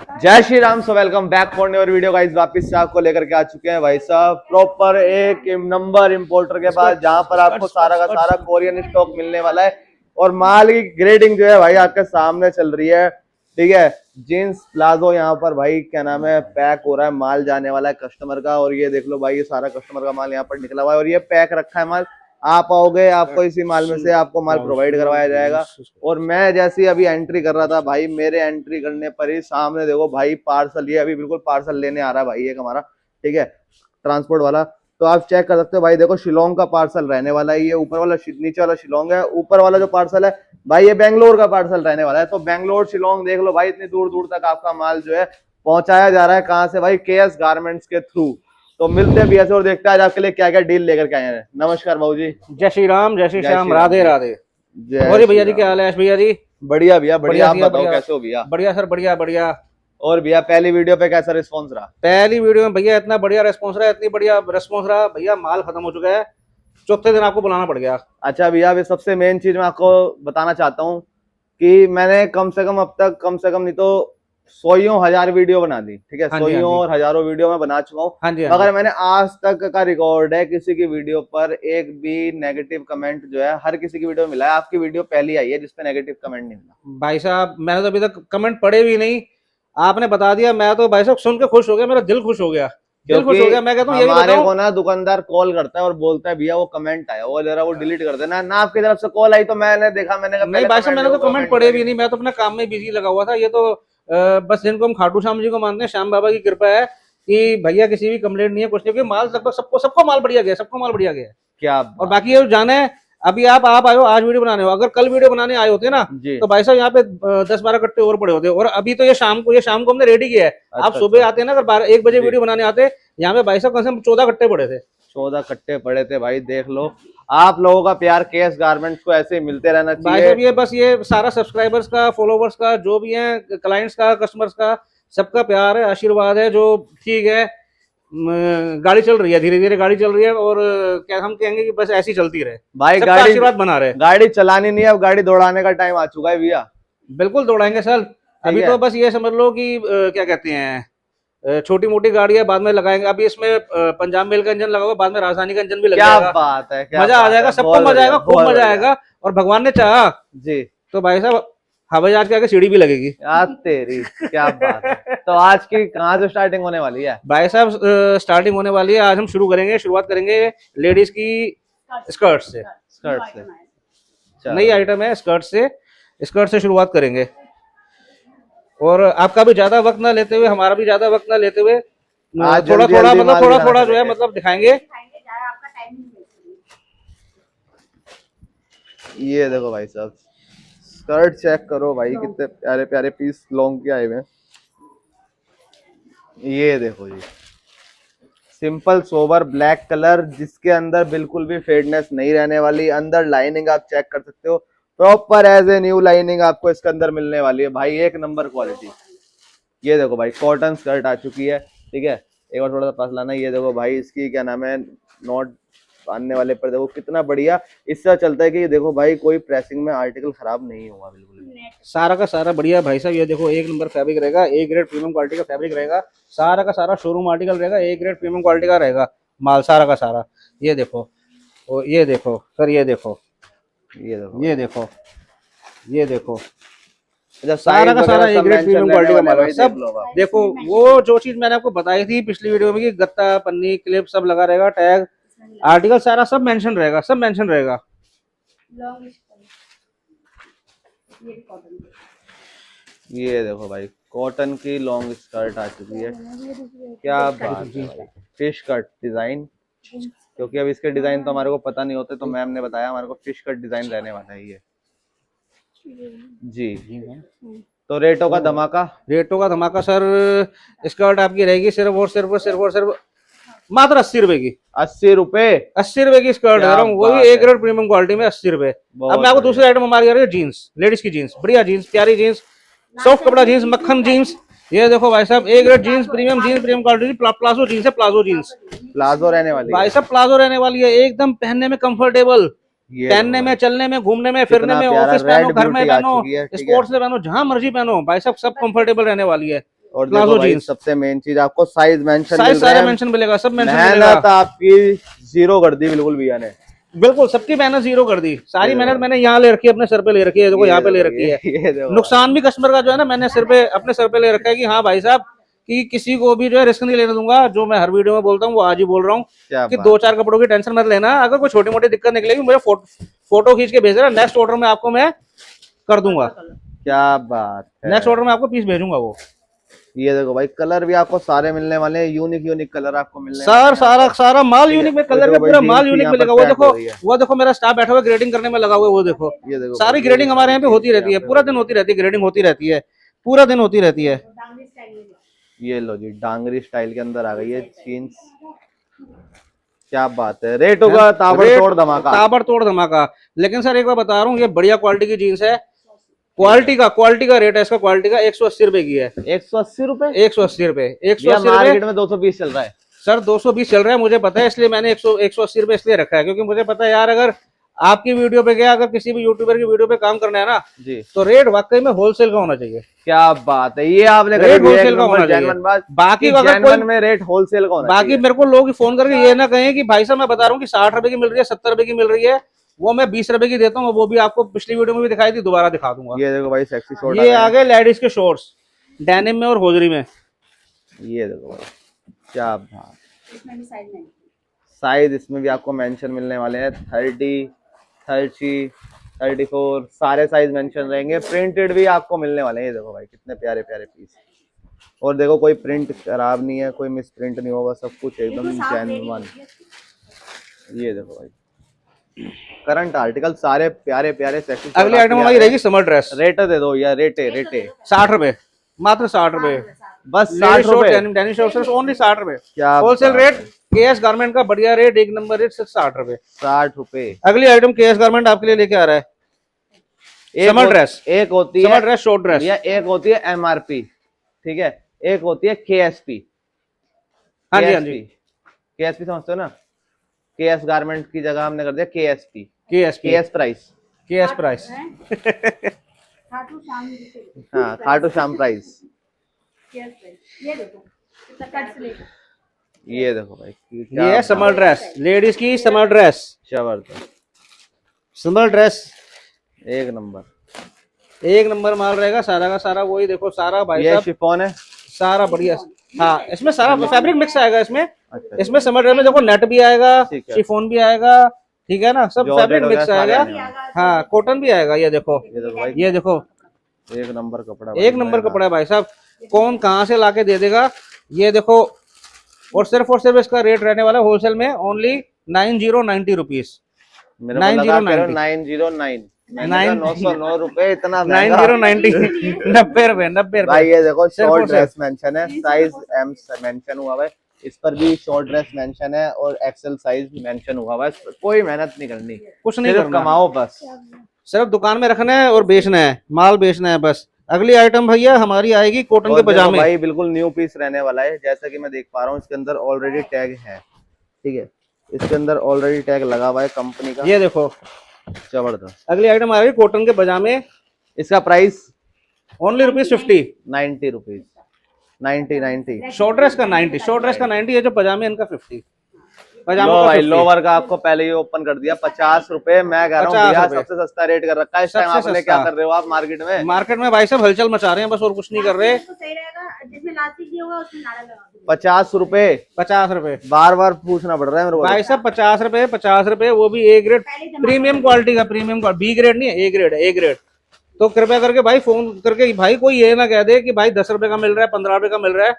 जय Shri Ram. So welcome back for new video guys. वापस से आपको लेकर के आ चुके हैं भाई साहब प्रॉपर एक नंबर इंपोर्टर के पास, जहां पर आपको सारा का सारा कोरियन स्टॉक मिलने वाला है। और माल की ग्रेडिंग जो है भाई आपके सामने चल रही है। ठीक है, जींस प्लाजो यहाँ पर भाई क्या नाम है पैक हो रहा है, माल जाने वाला है कस्टमर का। और ये देख लो भाई, ये सारा कस्टमर का माल यहाँ पर निकला हुआ है और ये पैक रखा है माल। आप आओगे, आपको इसी माल में से आपको माल प्रोवाइड करवाया जाएगा। और मैं जैसे अभी एंट्री कर रहा था भाई, मेरे एंट्री करने पर ही सामने देखो भाई पार्सल, ये अभी बिल्कुल पार्सल लेने आ रहा है भाई एक हमारा, ठीक है, ट्रांसपोर्ट वाला। तो आप चेक कर सकते हो भाई, देखो शिलोंग का पार्सल रहने वाला है। ये ऊपर वाला नीचे वाला शिलोंग है, ऊपर वाला जो पार्सल है भाई ये बेंगलोर का पार्सल रहने वाला है। तो बेंगलोर शिलोंग देख लो भाई, इतनी दूर दूर तक आपका माल जो है पहुंचाया जा रहा है। कहाँ से भाई? केएस गारमेंट्स के थ्रू। तो मिलते हैं भैया से और देखते हैं आज आपके लिए क्या क्या डील लेकर के आए हैं। नमस्कार भाऊ जी। जय श्री राम, जय श्री श्याम, राधे राधे। जय और भैया जी क्या हाल है? भैया जी बढ़िया भैया बढ़िया। आप बताओ कैसे हो भैया? बढ़िया सर, बढ़िया बढ़िया। और भैया पहली वीडियो पे कैसा रिस्पांस रहा? पहली वीडियो में भैया इतना बढ़िया रेस्पॉन्स रहा, इतनी बढ़िया रेस्पॉन्स रहा भैया, माल खत्म हो चुका है, चौथे दिन आपको बुलाना पड़ गया। अच्छा भैया, अभी सबसे मेन चीज मैं आपको बताना चाहता हूँ कि मैंने कम से कम अब तक कम से कम नहीं तो 100,000 वीडियो बना दी। ठीक है, 100 और हजारों वीडियो मैं बना चुका हूँ, मगर मैंने आज तक का रिकॉर्ड है किसी की वीडियो पर एक भी नेगेटिव कमेंट जो है हर किसी की वीडियो में मिला है। आपकी वीडियो पहली आई है जिसपे नेगेटिव कमेंट नहीं मिला। भाई साहब मैंने तो अभी तक कमेंट पढ़े भी नहीं, आपने बता दिया। मैं तो भाई साहब सुन के खुश हो गया, मेरा दिल खुश हो गया, दिल खुश हो गया। मैं कहता हूँ हमारे को ना दुकानदार कॉल करता है और बोलता है भैया वो कमेंट आया, वो जरा वो डिलीट कर देना ना। आपकी तरफ से कॉल आई तो मैंने देखा, मैंने कहा नहीं भाई साहब मैंने तो कमेंट पढ़े भी नहीं, मैं तो अपने काम में बिजी लगा हुआ था। ये तो बस जिनको हम खाटू श्याम जी को मानते हैं, श्याम बाबा की कृपा है कि भैया किसी भी कंप्लेंट नहीं है, कुछ नहीं। माल लगभग सबको सबको माल बढ़िया गया, सबको माल बढ़िया गया क्या। और बाकी ये जाने, अभी आप आए हो आज वीडियो बनाने हो, अगर कल वीडियो बनाने आए होते ना तो भाई साहब यहाँ पे 10-12 कट्टे और पड़े होते। और अभी तो ये शाम को हमने रेडी किया है। अच्छा, आप सुबह आते हैं ना, अगर 1 बजे वीडियो बनाने आते, यहाँ पे भाई साहब कम से कम 14 कट्टे पड़े थे। 14 कट्टे पड़े थे भाई, देख लो। आप लोगों का प्यार केएस गारमेंट्स को ऐसे ही मिलते रहना चाहिए भाई साहब। ये बस ये सारा सब्सक्राइबर्स का, फॉलोवर्स का, जो भी है, क्लाइंट्स का, कस्टमर्स का, सबका प्यार है, आशीर्वाद है। जो ठीक है, गाड़ी चल रही है, धीरे धीरे गाड़ी चल रही है और क्या हम कहेंगे कि बस ऐसी चलती रहे भाई। गाड़ी आशीर्वाद बना रहे। गाड़ी चलानी नहीं है, अब गाड़ी दौड़ाने का टाइम आ चुका है भैया। बिल्कुल दौड़ाएंगे सर। अभी तो बस ये समझ लो कि क्या कहते हैं, छोटी मोटी गाड़ी है, बाद में लगाएंगे। अभी इसमें पंजाब मेल का इंजन लगा हुआ, बाद में राजधानी का इंजन भी लग जाएगा। क्या बात है, मजा आ जाएगा, सबको मजा आएगा, खूब मजा आएगा। और भगवान ने चाहा जी तो भाई साहब हवाई जहाज के आगे सीढ़ी भी लगेगी। यार तेरी क्या बात है। तो आज की कहाँ से स्टार्टिंग होने वाली है भाई साहब? स्टार्टिंग होने वाली है, आज हम शुरुआत करेंगे लेडीज की स्कर्ट से। नई आइटम है, स्कर्ट से शुरुआत करेंगे। और आपका भी ज्यादा वक्त ना लेते हुए, हमारा भी ज्यादा वक्त ना लेते हुए, थोड़ा थोड़ा जो है मतलब दिखाएंगे। ये देखो भाई साहब, स्कर्ट चेक करो भाई, कितने प्यारे प्यारे पीस लॉन्ग के आए हुए हैं। ये देखो जी, सिंपल सोबर ब्लैक कलर, जिसके अंदर बिल्कुल भी फेडनेस नहीं रहने वाली। अंदर लाइनिंग आप चेक कर सकते हो, proper as a new lining आपको इसके अंदर मिलने वाली है भाई, एक नंबर क्वालिटी। ये देखो भाई, कॉटन स्कर्ट आ चुकी है। ठीक है, एक बार थोड़ा सा पास लाना। ये देखो भाई, इसकी क्या नाम है, नॉट बांधने वाले पर देखो कितना बढ़िया। इससे चलता है कि देखो भाई कोई प्रेसिंग में आर्टिकल खराब नहीं हुआ, बिल्कुल सारा का सारा बढ़िया भाई साहब। ये देखो एक नंबर फैब्रिक रहेगा, ए ग्रेड प्रीमियम क्वालिटी का फैब्रिक रहेगा। सारा का सारा शोरूम आर्टिकल रहेगा, ए ग्रेड प्रीमियम क्वालिटी का रहेगा माल, सारा का सारा। ये देखो, और ये देखो सर, ये देखो, ये देखो, ये देखो, ये देखो, सारा का सारा ए ग्रेड प्रीमियम क्वालिटी का माल है सब। देखो वो जो चीज मैंने आपको बताई थी पिछली वीडियो में कि गत्ता, पन्नी, क्लिप सब लगा रहेगा, टैग, आर्टिकल सारा सब मेंशन रहेगा, सब मेंशन रहेगा। ये देखो भाई, कॉटन की लॉन्ग स्कर्ट आ चुकी है। क्या बात है भाई, फिश कट डिजाइन, क्योंकि अब इसके डिजाइन तो हमारे को पता नहीं होते, तो मैम ने बताया हमारे को फिश कट डिजाइन रहने वाला है ये जी। तो रेटों का धमाका सर। स्कर्ट आपकी रहेगी सिर्फ और सिर्फ मात्र 80 रुपए की। 80 रुपए? 80 रुपए की स्कर्ट दे रहा हूँ, वो भी ए ग्रेड प्रीमियम क्वालिटी में 80 रुपए। अब मैं आपको दूसरी आइटम हमारी आ रही है, जीन्स, लेडीज की जीन्स, बढ़िया जीन्स, प्यारी जीन्स, सॉफ्ट कपड़ा जीन्स, मक्खन जीन्स। ये देखो भाई साहब, A grade jeans, premium quality, palazzo jeans है, प्लाजो जीन्स, प्लाजो रहने वाली भाई साहब, प्लाजो रहने वाली है, एकदम पहनने में कंफर्टेबल, पहनने में, चलने में, घूमने में, फिरने में, ऑफिस पहनो, घर में पहनो, स्पोर्ट्स में पहनो, जहां मर्जी पहनो भाई साहब, सब कंफर्टेबल रहने वाली है। और प्लाजो देखो भाई जीन्स। सबसे मेन चीज आपको साइज मेंशन साइज मिल रहा सारे है। मेंशन मिलेगा, सब मेंशन मिलेगा। मेहनत आपकी जीरो कर दी बिल्कुल भैया ने। बिल्कुल सबकी मेहनत जीरो कर दी, सारी ये मेहनत देखो मैंने यहाँ ले रखी है, अपने सर पे ले रखी है, देखो यहाँ पे ले देखो रखी है। ये देखो नुकसान भी कस्टमर का जो है ना मैंने सिर पे, अपने सर पे ले रखा है कि हाँ भाई साहब कि किसी को भी जो है रिस्क नहीं लेने दूंगा। जो मैं हर वीडियो में बोलता हूँ वो आज ही बोल रहा हूँ क्या कि बात दो चार कपड़ों की टेंशन मत लेना। अगर कोई छोटी मोटी दिक्कत निकलेगी मुझे फोटो खींच के भेज देना, नेक्स्ट ऑर्डर में आपको मैं कर दूंगा, क्या बात है। नेक्स्ट ऑर्डर में आपको पीस भेजूंगा वो। ये देखो भाई कलर भी आपको सारे मिलने वाले हैं, यूनिक यूनिक कलर आपको मिलने वाले सर हैं। सारा सारा माल ठीक है, यूनिक में, ये कलर देखो में भाई पूरा जीन्स माल भी यूनिक यहाँ पर मिलेगा। वो पैक देखो, हो रही है। वो देखो मेरा स्टाफ बैठा हुआ है ग्रेडिंग करने में लगा हुआ है, वो देखो ये देखो सारी भाई, ग्रेडिंग हमारे यहाँ पे होती रहती है, पे पूरा दिन होती रहती है, ग्रेडिंग होती रहती है, पूरा दिन होती रहती है। ये लो जी डांगरी स्टाइल के अंदर आ गई है जीन्स। क्या बात है, रेट होगा ताबड़तोड़ धमाका। ताबड़तोड़ धमाका। लेकिन सर एक बार बता रहा हूँ, ये बढ़िया क्वालिटी की जीन्स है, क्वालिटी का रेट है इसका, क्वालिटी का 180 रुपए की है। 180 रुपए? 180 रुपए, भैया 180 रुपए मार्केट में 220 चल रहा है। सर, 220 चल रहा है मुझे पता है, इसलिए मैंने 180 रुपए इसलिए रखा है, क्योंकि मुझे पता है यार अगर आपकी वीडियो पे गया, अगर किसी भी यूट्यूबर की वीडियो पे काम करना है ना जी, तो रेट वाकई में होलसेल का होना चाहिए। क्या बात है, ये आपने रेट करी होलसेल का होना चाहिए। जेन्युइन बात। बाकी कि अगर जेन्युइन कोई में रेट होलसेल का होना बाकी चाहिए। मेरे को लोग फोन करके ये ना कहें कि भाई साहब मैं बता रहा हूँ कि 60 रुपए की मिल रही है, 70 रुपए की मिल रही है, वो मैं 20 रुपए की देता हूँ, वो भी आपको पिछली वीडियो में भी दिखाई थी, दोबारा दिखा दूंगा। ये देखो भाई सेक्सी शॉर्ट ये आ गए लेडीज के शॉर्ट्स, डेनिम में और होजरी में। ये देखो भाई क्या बात। साइज इसमें भी आपको मेंशन मिलने वाले हैं, 30, 30, 34 सारे साइज मेंशन रहेंगे। प्रिंटेड भी आपको मिलने वाले हैं। ये देखो भाई कितने प्यारे प्यारे पीस, और देखो कोई प्रिंट खराब नहीं है, कोई मिस प्रिंट नहीं होगा, सब कुछ एकदम जेन्युइन। ये देखो भाई करंट आर्टिकल सारे प्यारे प्यारे सेक्सी। अगली आइटम हमारी रहेगी समर ड्रेस। रेट दे दो यार, रेटे 60 रुपए, मात्र 60 रुपए, बस 60 रुपए। डेनिम शॉर्ट सिर्फ ओनली 60 रुपए, क्या होलसेल बात रेट। है। केएस गारमेंट का बढ़िया रेट, एक नंबर रेट, सिर्फ 60 रुपए। 60 रुपए। अगली आइटम केएस गारमेंट आपके लिए लेके आ रहा है समर ड्रेस। एक होती समर है ड्रेस, शॉर्ट ड्रेस, या एक होती है एमआरपी, ठीक है, एक होती है केएसपी। हाँ जी हाँ जी, केएसपी समझते हो ना, केएस गारमेंट की जगह हमने कर दिया KSP, KSP, KS price. KS price. हाँ खाटू श्याम प्राइस। ये देखो भाई ये है समर ड्रेस, लेडीज की समर ड्रेस, जबरदस्त समर ड्रेस, एक नंबर। एक नंबर माल रहेगा सारा का सारा। वही देखो सारा भाई ये साहब, शिफॉन है। सारा बढ़िया। हाँ, इसमें सारा फैब्रिक मिक्स आएगा इसमें। अच्छा, इसमें समर ड्रेस में देखो नेट भी आएगा, ठीक है। शिफॉन भी आएगा, ठीक है ना, सब जॉर्जेट फैब्रिक वगैरह मिक्स सारे आएगा। आने वाले। हाँ, कॉटन भी आएगा। ये देखो, ये देखो भाई ये देखो, एक नंबर कपड़ा, एक नंबर कपड़ा है भाई साहब, कौन कहाँ से लाके दे देगा। ये देखो, और सिर्फ इसका रेट रहने वाला है होलसेल में ओनली 9090 रुपीज। 9090 909 रुपए, इतना महंगा। 9090 90 रुपए, 90 रुपए। भाई ये देखो सिर्फ शॉर्ट और सिर्फ। ड्रेस मेंशन है, साइज एम मेंशन हुआ है, इस पर भी शॉर्ट ड्रेस मेंशन है और एक्सेल साइज मेंशन हुआ है। कोई मेहनत नहीं करनी, कुछ नहीं सिर्फ करना, कमाओ बस। सिर्फ दुकान में रखना है और बेचना है, माल बेचना है बस। अगली आइटम भैया हमारी आएगी कॉटन और के देखो पजामे। भाई बिल्कुल न्यू पीस रहने वाला है, जैसा कि मैं देख पा रहा हूँ इसके अंदर ऑलरेडी टैग है, ठीक है, इसके अंदर ऑलरेडी टैग लगा हुआ है कंपनी का। ये देखो, जबरदस्त। अगली आइटम आ रही है कॉटन के पजामे, इसका price only ₹50। 90 rupees, 90। Short dress का 90, शॉर्ट ड्रेस का 90, ये जो पजामे इनका 50। पजामा लो का भाई 50। लोवर का आपको पहले ही ओपन कर दिया 50 रुपए। मैं कह रहा हूँ 50 भैया रुपए। सबसे सस्ता रेट कर रखा है इस टाइम। सबसे आपने सस्ता। क्या कर रहे हो आप मार्केट में? मार्केट में भाई साहब हलचल मचा रहे हैं बस, और कुछ नहीं कर रहे। 50 रुपए, 50 रुपए बार बार पूछना पड़ रहा है मेरे को। भाई साहब, 50 रुपए, 50 रुपए, वो भी ए ग्रेड प्रीमियम क्वालिटी का, प्रीमियम क्वालिटी, बी ग्रेड नहीं है, ए ग्रेड है, ए ग्रेड। तो कृपया करके भाई फोन करके भाई कोई ये ना कह दे कि भाई 10 रुपए का मिल रहा है, 15 रुपए का मिल रहा है,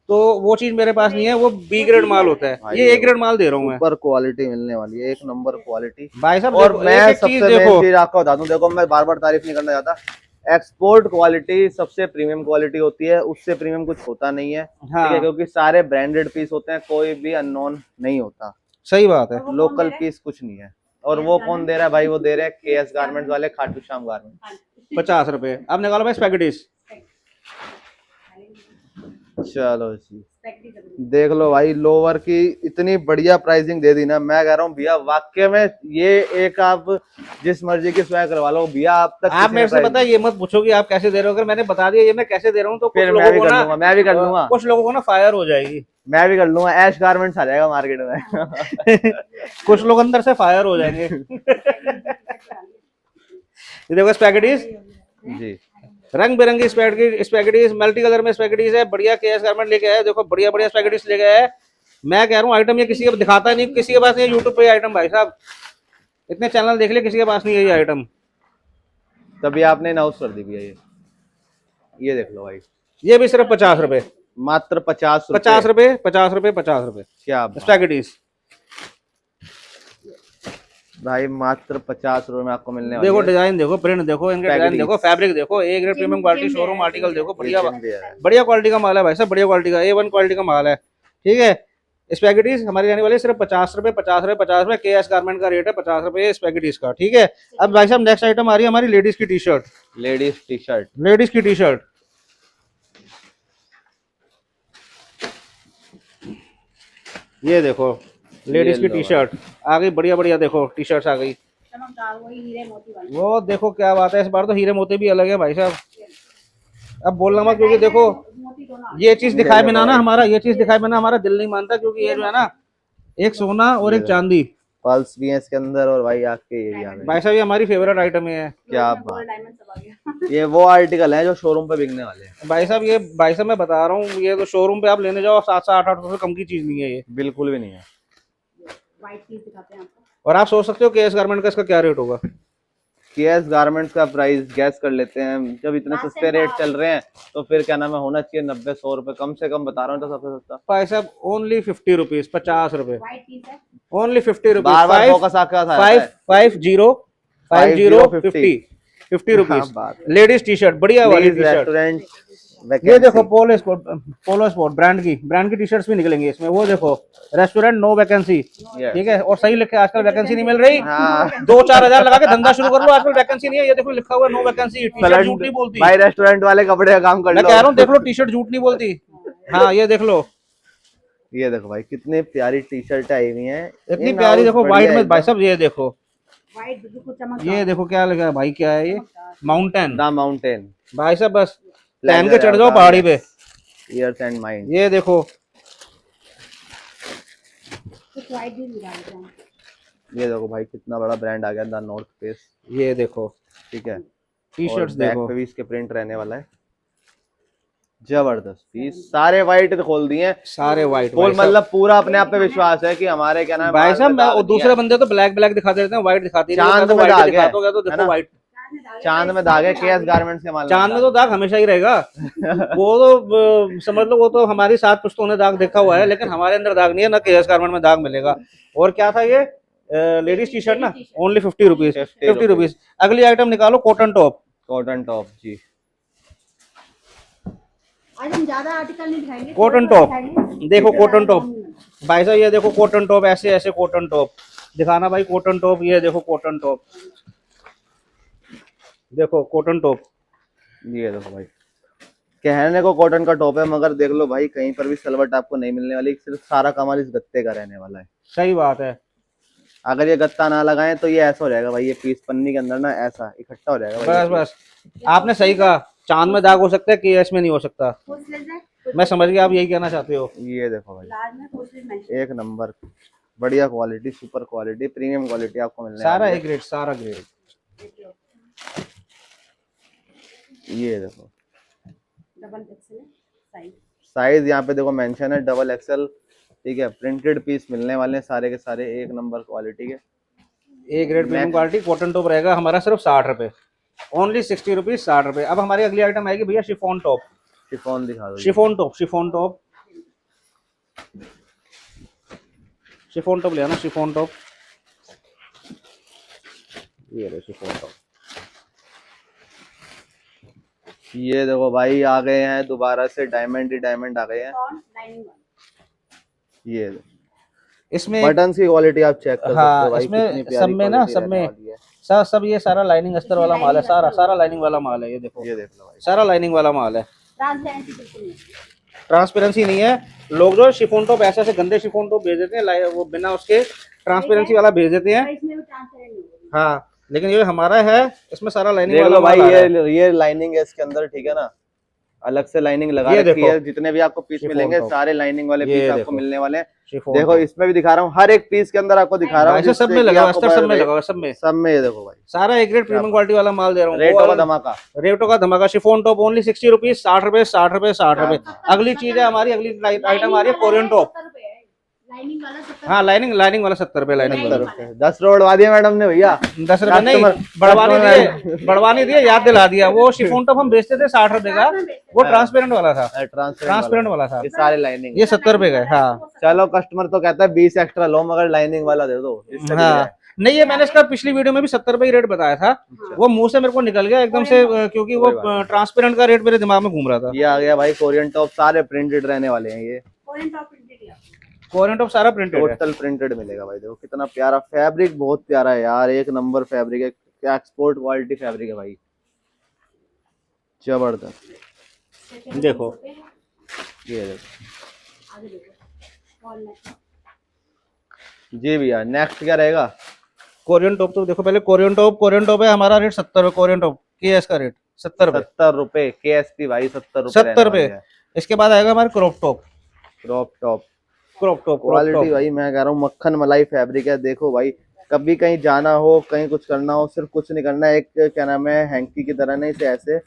तो वो चीज मेरे पास नहीं है, वो बी ग्रेड माल होता है, ये ए ग्रेड माल दे रहा हूँ मैं। सुपर क्वालिटी मिलने वाली है, एक नंबर क्वालिटी भाई साहब और देखो, मैं एक-एक सबसे चीज मेन देखो, चीज आपको बता दूं, देखो मैं बार बार तारीफ नहीं करना चाहता, एक्सपोर्ट क्वालिटी सबसे प्रीमियम क्वालिटी होती है, उससे प्रीमियम कुछ होता नहीं है, हाँ ठीक है, क्योंकि सारे ब्रांडेड पीस होते हैं, कोई भी अननोन नहीं होता, सही बात है। लोकल पीस कुछ नहीं है। और वो कौन दे रहा है भाई? वो दे रहे हैं केएस गारमेंट्स वाले, खाटू श्याम गारमेंट्स। 50 रुपए। अब निकालो भाई स्पैगेटीज, चलो जी, देख लो भाई लोअर की इतनी बढ़िया प्राइसिंग दे दी ना, मैं कह रहा हूँ भैया वाकई में ये एक आप जिस मर्जी की स्वैग करवा लो भैया, आप तक आप किसी ने मेरे से प्राइस पता है ये मत पूछो कि आप कैसे दे रहे हो, अगर मैंने बता दिया ये मैं कैसे दे रहा हूँ तो कुछ फिर मैं लोगों भी को कर ना लूंगा, मैं भी कर लूंगा, कुछ लोगों को ना फायर हो जाएगी। मैं भी कर लूंगा, ऐश गारमेंट्स आ जाएगा मार्केट में। कुछ लोग अंदर से फायर हो जाएंगे। ये देखो स्पैगेटीज, जी रंग बिरंगी स्पैगेटीज मल्टी कलर में स्पैगेटीज है, बढ़िया केएस गारमेंट लेके आया, देखो बढ़िया बढ़िया स्पैगेटीज लेके आया है। मैं कह रहा हूँ आइटम ये किसी के दिखाता नहीं, किसी के पास नहीं यूट्यूब पे आइटम भाई साहब, इतने चैनल देख लिए किसी के पास नहीं है ये आइटम। तभी आपने अनाउंस कर दी भैया ये देख लो भाई, ये भी सिर्फ 50 रुपए, मात्र 50 रुपए। 50 रुपए, 50 रुपए, 50 रुपए क्या बात। स्पैगेटीज। भाई मात्र 50 रुपए में आपको मिलने वाली देखो है। डिजाइन देखो, प्रिंट देखो, इनके डिजाइन Spaghettis। देखो, फैब्रिक देखो, A grade premium quality showroom article देखो, बढ़िया जिम वेयर है। बढ़िया क्वालिटी का माल है भाई साहब, बढ़िया क्वालिटी का A1 क्वालिटी का माल है। ठीक है, स्पैगेटीज हमारी रहने वाली सिर्फ 50 रुपए, 50 रुपए, 50 रुपए, केएस गारमेंट का रेट है 50 रुपए स्पैगेटीज का। ठीक है, अब भाई साहब नेक्स्ट आइटम आ रही है हमारी लेडीज की T shirt, ladies T shirt. Ladies की टी शर्ट, ये देखो लेडीज की लो टी शर्ट आ गई, बढ़िया बढ़िया देखो टी शर्ट्स आ गई। वो देखो क्या बात है, इस बार तो हीरे मोती भी अलग है भाई साहब। अब बोलना मत, क्योंकि देखो ये चीज दिखाए बिना ना हमारा, ये चीज दिखाए बिना हमारा दिल नहीं मानता, क्योंकि ये जो है ना एक सोना और एक चांदी, पल्स भी है इसके अंदर, और भाई आपके एरिया में भाई साहब ये हमारी फेवरेट आइटम है। क्या बात। ये वो आर्टिकल है जो शोरूम पे बिकने वाले हैं भाई साहब ये, भाई साहब मैं बता रहा हूँ, ये तो शोरूम पे आप लेने जाओ 700-800 से कम की चीज नहीं है ये, बिल्कुल भी नहीं है। और आप सोच सकते हो केएस गारमेंट का इसका क्या रेट होगा। केएस गारमेंट्स का प्राइस गैस कर लेते हैं, जब इतने सस्ते रेट चल रहे हैं तो फिर क्या नाम है, होना चाहिए 90-100 रुपए कम से कम, बता रहा हूँ तो सबसे सस्ता। भाई साहब ओनली 50 रुपीज, 50 रुपए, ओनली 50 बार बार रुपीज, फोकस आपके पास आया फाइव है। 50 50 50 रुपीज बात लेडीज टी शर्ट, बढ़िया वाली टी शर्ट। रेस्टोरेंट ये देखो पोलो स्पोर्ट ब्रांड की टी शर्ट्स भी निकलेंगी इसमें, वो देखो रेस्टोरेंट नो वैकेंसी। ठीक है, और सही लिखे, आजकल वैकेंसी नहीं मिल रही, हाँ। 2-4 हजार लगा के धंधा शुरू कर लो, आजकल वैकेंसी नहीं है, ये देखो लिखा हुआ है नो वैकेंसी, टी शर्ट झूठ नहीं बोलती। भाई रेस्टोरेंट वाले कपड़े का काम कर मैं लो। कह रहा हूँ देख लो, टी शर्ट झूठ नहीं बोलती। हाँ ये देख लो, ये देखो भाई कितनी प्यारी टी शर्ट आई हुई है, इतनी प्यारी देखो व्हाइट में भाई साहब, ये देखो, ये देखो क्या लगा है भाई, क्या है ये, माउंटेन, द माउंटेन। भाई साहब बस पहन के चढ़ जाओ पहाड़ी पे। Years and mind. ये देखो, ये देखो भाई कितना बड़ा ब्रांड आ गया, द नॉर्थ फेस। ये देखो ठीक है, टी और शर्ट्स बैक देखो, पे भी इसके प्रिंट रहने वाला है, जबरदस्त पीस, सारे व्हाइट खोल दिए, सारे व्हाइट फुल, मतलब पूरा अपने आप पे विश्वास है कि हमारे क्या नाम है, भाई माल साहब। में मैं दाग और नहीं दूसरे है। बंदे तो ब्लैक ब्लैक दिखा देते हैं, व्हाइट दिखाते हैं, चांद में व्हाइट दाग है, दिखाते हो, तो है देखो ना? व्हाइट, चांद में दाग है, केएस गारमेंट्स के माल चांद में तो दाग हमेशा ही रहेगा। वो तो समझ लो, वो तो हमारी 7 पुश्तों ने दाग देखा हुआ है, लेकिन हमारे अंदर दाग नहीं है, ना केएस गारमेंट में दाग मिलेगा। और क्या था ये लेडीज टी शर्ट ना, ओनली 50 रुपीज, 50 रुपीज। अगली आइटम निकालो, कॉटन टॉप, कॉटन टॉप जी। आज हम ज्यादा आर्टिकल नहीं दिखाएंगे, कॉटन टॉप देखो, कॉटन टॉप भाई साहब, ये देखो कॉटन टॉप, ऐसे ऐसे कॉटन टॉप दिखाना भाई, कॉटन टॉप, ये देखो कॉटन टॉप, देखो कॉटन टॉप। ये देखो भाई, कहने को कॉटन का टॉप है, मगर देख लो भाई कहीं पर भी सलवट आपको नहीं मिलने वाली, सिर्फ सारा कमाल इस गत्ते का रहने वाला है। सही बात है, अगर ये गत्ता ना लगाएं तो ये ऐसा हो जाएगा भाई, ये पीस पन्नी के अंदर ना ऐसा इकट्ठा हो जाएगा भाई। बस बस, आपने सही कहा, चांद में दाग हो सकता है, केएस में नहीं हो सकता। मैं समझ गया आप यही कहना चाहते हो। ये देखो भाई एक नंबर, बढ़िया quality, super quality, premium quality आपको मिलने सारा वाली है। एक ग्रेड, सारा ग्रेड। ये देखो डबल एक्सेल साइज, साइज यहाँ पे देखो मेंशन है, डबल एक्सएल। ठीक है, प्रिंटेड पीस मिलने वाले हैं सारे के सारे, एक नंबर क्वालिटी के, A grade premium quality cotton top रहेगा हमारा सिर्फ 60 रुपए, ओनली 60 रुपीज, 60 रुपए। अब हमारी अगली आइटम आएगी भैया शिफॉन टॉप, शिफॉन दिखा दो। Chiffon top, chiffon top, chiffon top ले आना, शिफॉन टॉप, ये लो शिफॉन टॉप। ये देखो भाई आ गए हैं दोबारा से डायमंड ही डायमंड आ गए हैं। ये इसमें बटन की क्वालिटी आप चेक कर सकते हो भाई, इसमें कितनी प्यारी सब में ना, quality सब रहने में वाली है। सब ये सारा लाइनिंग अस्तर वाला माल है, सारा सारा लाइनिंग वाला माल है, ये देखो ये देख लो भाई, सारा लाइनिंग वाला माल है। ट्रांसपेरेंसी नहीं है। लोग जो शिफॉन टॉप ऐसे ऐसे गंदे शिफॉन टॉप भेज देते हैं, वो बिना उसके ट्रांसपेरेंसी वाला भेज देते हैं। इसमें भी ट्रांसपेरेंट नहीं होगी। हाँ, लेकिन ये हमारा है, इसमें सारा लाइनिंग देख वाला लो भाई, माल आ रहा है। ये लाइनिंग है इसके अंदर, ठीक है ना, अलग से लाइनिंग लगा ये रखी देखो, है। जितने भी आपको पीस शिफॉन मिलेंगे टॉप। सारे लाइनिंग वाले ये पीस आपको देखो, मिलने वाले हैं। शिफॉन देखो टॉप। इसमें भी दिखा रहा हूँ, हर एक पीस के अंदर आपको दिखा रहा हूँ, भाई सब में जिससे कि लगा हुआ है, आपको अस्तर सब में लगा हुआ है, सब में ये देखो भाई, सारा एक ग्रेड प्रीमियम क्वालिटी वाला माल दे रहा हूँ। रेटों का धमाका। रेटों का धमाका। शिफॉन टॉप ओनली 60 रुपीज, 60 रुपए, 60 रुपए, 60 रुपए। अगली चीज है हमारी, अगली आइटम आ रही है कोरियन टॉप। लाइनिंग वाला 70 हाँ, लाइनिंग वाला 70 रुपए, लाइनिंग वाला। 10 रोड बढ़वा दिया मैडम ने भैया। 10 रुपए नहीं, बढ़वा नहीं दिए, याद दिला दिया। वो शिफॉन टॉप हम बेचते थे 60 रुपए का, वो ट्रांसपेरेंट वाला था, ट्रांसपेरेंट वाला था। ये सारे लाइनिंग, ये 70 रुपए का है। हाँ चलो कस्टमर तो कहता है 20 एक्स्ट्रा लो, मगर लाइनिंग वाला दे दो, इससे भी हाँ, नहीं ये मैंने इसका पिछली वीडियो में भी 70 रुपए ही रेट बताया था, वो मुंह से मेरे को निकल गया एकदम से, क्योंकि वो ट्रांसपेरेंट का रेट मेरे दिमाग में घूम रहा था। ये आ गया भाई कोरियन टॉप, सारे प्रिंटेड रहने वाले हैं ये। कोरियन टॉप प्रिंटेड है। कोरियन टॉप सारा प्रिंटेड है। टोटल प्रिंटेड मिलेगा भाई। देखो कितना प्यारा फैब्रिक, बहुत प्यारा है यार, एक नंबर फैब्रिक है, क्या एक्सपोर्ट क्वालिटी फैब्रिक है भाई, जबरदस्त। देखो ये देखो आगे देखो वॉलनट। जी भैया, नेक्स्ट क्या रहेगा? कोरियन टॉप तो देखो पहले, कोरियन टॉप है हमारा रेट 70 रुपए, कोरियन टॉप केएस का रेट 70 रुपए, 70 रुपए KSP भाई, 70 रुपए 70 रुपए। इसके बाद आएगा हमारा crop top, crop top quality भाई, मैं कह रहा हूँ मक्खन मलाई फैब्रिक है। देखो भाई, कभी कहीं जाना हो, कहीं कुछ करना हो, सिर्फ कुछ नहीं करना है, एक क्या नाम है हैंकी की तरह नहीं, इसे ऐसे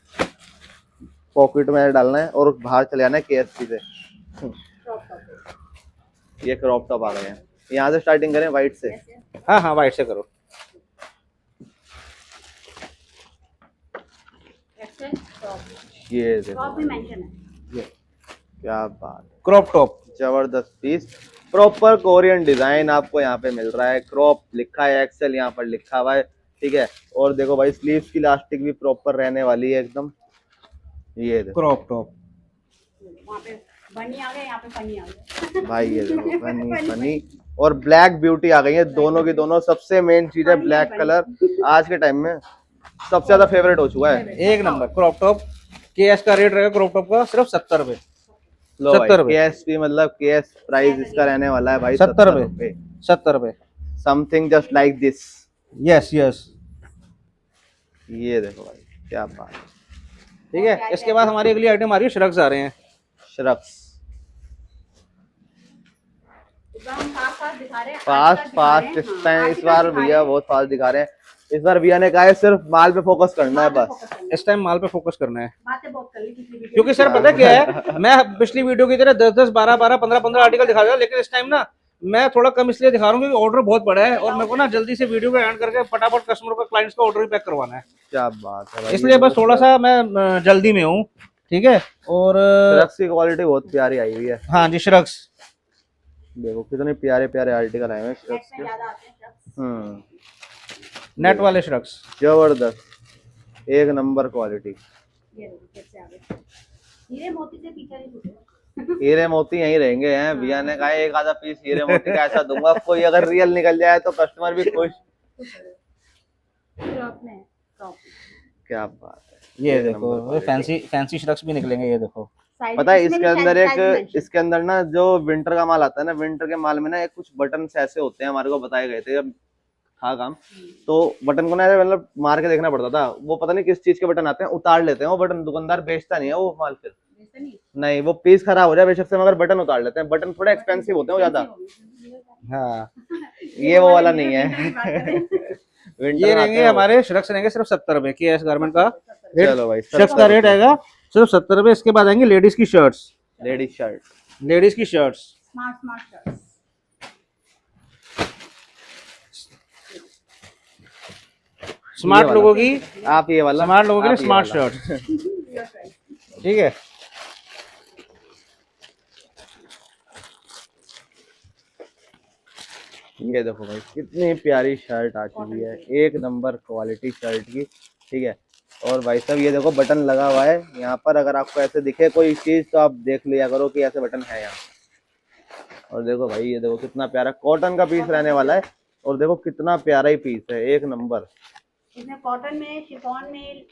पॉकेट में डालना है और बाहर चले जाना है KSP से। ये क्रॉप टॉप आ गए हैं। यहाँ से स्टार्टिंग करें व्हाइट से। हाँ हाँ, वाइट से करो। ये देखो टॉप भी मेंशन है। क्या बात, क्रॉप टॉप जबरदस्त पीस, प्रॉपर कोरियन डिजाइन आपको यहाँ पे मिल रहा है। क्रॉप लिखा है, एक्सेल यहाँ पर लिखा हुआ है, ठीक है। और देखो भाई, स्लीव्स की इलास्टिक भी प्रॉपर रहने वाली है एकदम। ये देखो क्रॉप टॉप, वहाँ पे बनी आ गए, यहाँ पे फनी आ गए। भाई, ये देखो फनी और ब्लैक ब्यूटी आ गई है, दोनों की दोनों। सबसे मेन चीज है ब्लैक कलर, आज के टाइम में सबसे ज्यादा फेवरेट हो चुका है। एक नंबर क्रॉप टॉप। केएस का रेट रहेगा क्रॉप टॉप का सिर्फ 70 रुपए। लो भाई, 70 रुपए। KSP मतलब KS प्राइस इसका रहने वाला है भाई, 70 रुपए। रुपए, 70 रुपए। Something just like this. Yes yes, ये देखो भाई, क्या बात है। ठीक है। इसके बाद हमारी अगली आइटम आ रही है, श्रग्स आ रहे हैं। श्रग्स हम फास्ट दिखा रहे हैं, फास्ट इस टाइम, इस बार भैया बहुत फास्ट दिखा रहे हैं। इस बार भैया ने कहा है सिर्फ माल पे फोकस करना है बस। इस टाइम माल पे फोकस करना है, बातें बहुत कर ली पिछली वीडियो क्योंकि सर पता क्या है, मैं पिछली वीडियो की तरह 10-10, 12-12, 15-15 आर्टिकल दिखा रहा था, लेकिन इस टाइम ना मैं थोड़ा कम इसलिए दिखा रहा हूँ क्योंकि ऑर्डर बहुत बड़ा है और मेरे को ना जल्दी से वीडियो को एंड करके फटाफट कस्टमर का, क्लाइंट्स का ऑर्डर भी पैक करवाना है। क्या बात है भाई, इसलिए बस थोड़ा सा मैं जल्दी में हूँ, ठीक है। और श्रग्स की क्वालिटी बहुत प्यारी आई हुई है। हाँ जी, श्रग्स देखो कितने प्यारे प्यारे आर्टिकल आए हैं श्रग्स में के। ज्यादा आते हैं सब। नेट वाले श्रग्स, जबरदस्त, एक नंबर क्वालिटी। ये देखो कैसे आ गए, हीरे मोती से पीछे नहीं छूटे। हीरे मोती यहीं रहेंगे हैं। भैया ने कहा एक आधा पीस हीरे मोती का ऐसा दूंगा, कोई अगर रियल निकल जाए तो कस्टमर भी खुश। क्रॉप में टॉप क्या बात है, ये एक देखो नंबर फैंसी फैंसी श्रग्स भी निकलेंगे। ये देखो, पता है इसके अंदर एक, इसके अंदर ना जो विंटर का माल आता है ना, विंटर के माल में ना एक कुछ बटन ऐसे होते हैं, हमारे को बताए गए थे जब था काम, तो बटन को ना ऐसे मतलब मार के देखना पड़ता था। वो पता नहीं किस चीज के बटन आते हैं, उतार लेते हैं वो बटन, दुकानदार बेचता नहीं है वो माल फिर। नहीं, वो पीस खराब हो जाए बेशक से, मगर बटन उतार लेते हैं। बटन थोड़े एक्सपेंसिव होते हैं वो ज्यादा। हाँ ये वो वाला नहीं है। ये रहेंगे हमारे श्रग्स रहेंगे सिर्फ 70 रुपए की। एस गारमेंट का चलो भाई, श्रग्स का रेट आएगा सिर्फ 70 रुपए। इसके बाद आएंगे लेडीज की shirts, ladies shirt, smart smart shirts. Smart वाला। लोगों की, आप ये वाला, स्मार्ट लोगों के लिए आप ये स्मार्ट वाला। शर्ट, ठीक है। ये देखो भाई, कितनी प्यारी शर्ट आ चुकी है, एक नंबर क्वालिटी शर्ट की, ठीक है। और भाई साहब ये देखो बटन लगा हुआ है यहाँ पर, अगर आपको ऐसे दिखे कोई चीज तो आप देख लिया करो कि ऐसे बटन है यहाँ। और देखो भाई, ये देखो कितना प्यारा कॉटन का पीस रहने वाला है, और देखो कितना प्यारा ही पीस है, एक नंबर। इसमें कॉटन में, शिफॉन में